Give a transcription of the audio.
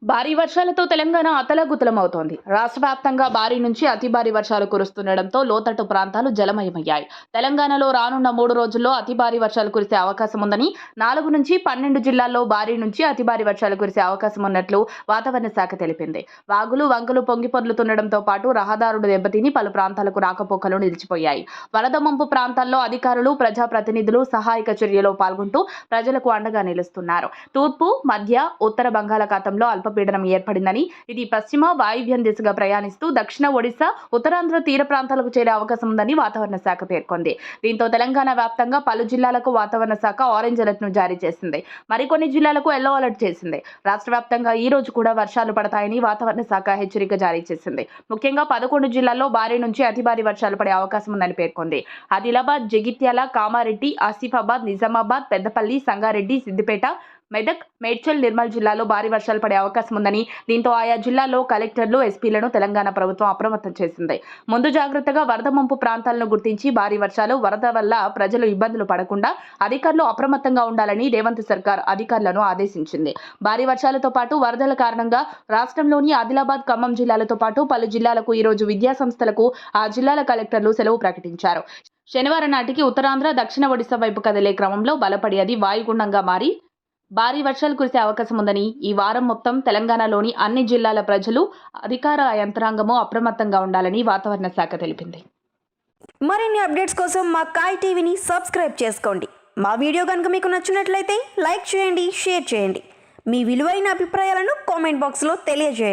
భారీ వర్షాలతో తెలంగాణ అతలాకుతలమవుతోంది. రాష్ట్ర వ్యాప్తంగా భారీ నుంచి అతి భారీ వర్షాలు కురుస్తుండటంతో లోతట్టు ప్రాంతాలు జలమయమయ్యాయి. తెలంగాణలో రానున్న 3 రోజుల్లో అతి భారీ వర్షాలు కురిసే అవకాశం ఉందని, 4 నుంచి 12 జిల్లాల్లో భారీ నుంచి అతి భారీ వర్షాలు కురిసే అవకాశం ఉన్నట్లు వాతావరణ శాఖ తెలిపింది. వాగులు, వంకలు పొంగిపొర్లుతుండటంతో పాటు రహదారులు దెబ్బతిని పలు ప్రాంతాలకు రాకపోకలు నిలిచిపోయాయి. వరద ముంపు ప్రాంతాల్లో అధికారులు, ప్రజాప్రతినిధులు సహాయక చర్యలో పాల్గొంటూ ప్రజలకు అండగా నిలుస్తున్నారు. తూర్పు, మధ్య, ఉత్తర బంగాళాఖాతంలో అల్పపీడనం ఏర్పడిందని, ఇది పశ్చిమ వాయువ్యం దిశగా ప్రయాణిస్తూ దక్షిణ ఒడిశా, ఉత్తరాంధ్ర తీర ప్రాంతాలకు చేరే అవకాశం ఉందని వాతావరణ శాఖ పేర్కొంది. దీంతో తెలంగాణ వ్యాప్తంగా పలు జిల్లాలకు వాతావరణ శాఖ ఆరెంజ్ అలర్ట్ ను జారీ చేసింది. మరికొన్ని జిల్లాలకు ఎల్లో అలర్ట్ చేసింది. రాష్ట్ర వ్యాప్తంగా ఈ రోజు కూడా వర్షాలు పడతాయని వాతావరణ శాఖ హెచ్చరిక జారీ చేసింది. ముఖ్యంగా 11 జిల్లాల్లో భారీ నుంచి అతి భారీ వర్షాలు పడే అవకాశం ఉందని పేర్కొంది. ఆదిలాబాద్, జగిత్యాల, కామారెడ్డి, ఆసిఫాబాద్, నిజామాబాద్, పెద్దపల్లి, సంగారెడ్డి, సిద్దిపేట, మెదక్, మేడ్చల్, నిర్మల్ జిల్లాలో భారీ వర్షాలు పడే అవకాశం ఉందని, దీంతో ఆయా జిల్లాల్లో కలెక్టర్లు, ఎస్పీలను తెలంగాణ ప్రభుత్వం అప్రమత్తం చేసింది. ముందు జాగ్రత్తగా వరద ముంపు ప్రాంతాలను గుర్తించి భారీ వర్షాలు, వరద వల్ల ప్రజలు ఇబ్బందులు పడకుండా అధికారులు అప్రమత్తంగా ఉండాలని రేవంత్ సర్కార్ అధికారులను ఆదేశించింది. భారీ వర్షాలతో పాటు వరదల కారణంగా రాష్ట్రంలోని ఆదిలాబాద్, ఖమ్మం జిల్లాలతో పాటు పలు జిల్లాలకు ఈ రోజు విద్యా సంస్థలకు ఆ జిల్లాల కలెక్టర్లు సెలవు ప్రకటించారు. శనివారం నాటికి ఉత్తరాంధ్ర, దక్షిణ ఒడిశా వైపు కదిలే క్రమంలో బలపడి అది వాయుగుండంగా మారి భారీ వర్షాలు కురిసే అవకాశం ఉందని, ఈ వారం మొత్తం తెలంగాణలోని అన్ని జిల్లాల ప్రజలు, అధికార యంత్రాంగము అప్రమత్తంగా ఉండాలని వాతావరణ శాఖ తెలిపింది. మరిన్ని అప్డేట్స్ కోసం మా కాయ్ టీవీని సబ్స్క్రైబ్ చేసుకోండి. మా వీడియో కనుక మీకు నచ్చినట్లయితే లైక్ చేయండి, షేర్ చేయండి. మీ విలువైన అభిప్రాయాలను కామెంట్ బాక్స్లో తెలియజేయండి.